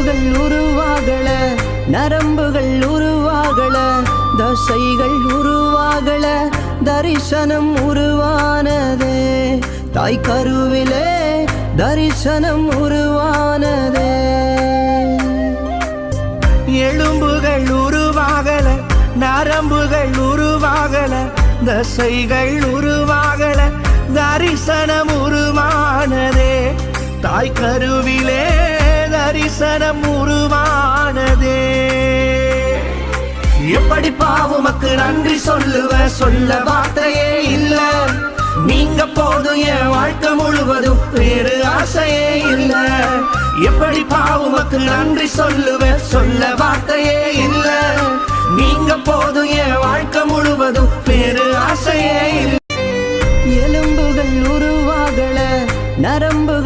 எலும்புகள் உருவாகல, நரம்புகள் உருவாகல, தசைகள் உருவாகல, தரிசனம் உருவானதே. தாய் கருவிலே தரிசனம் உருவானதே. எலும்புகள் உருவாகல, நரம்புகள் உருவாகல, தசைகள் உருவாகல, தரிசனம் உருவானதே. தாய் கருவிலே தரிசனம் உருவானதே. எப்படி பாவுமக்கு நன்றி சொல்லுவ, சொல்ல வார்த்தையே இல்ல. நீங்க போதும் என் வாழ்க்கை முழுவதும் வேறு ஆசையே இல்ல. எப்படி பாவுமக்கு நன்றி சொல்லுவ, சொல்ல வார்த்தையே இல்ல. நீங்க போதும் என் வாழ்க்கை முழுவதும் வேறு ஆசையே இல்ல. எலும்புகள் உருவாகல, நரம்பு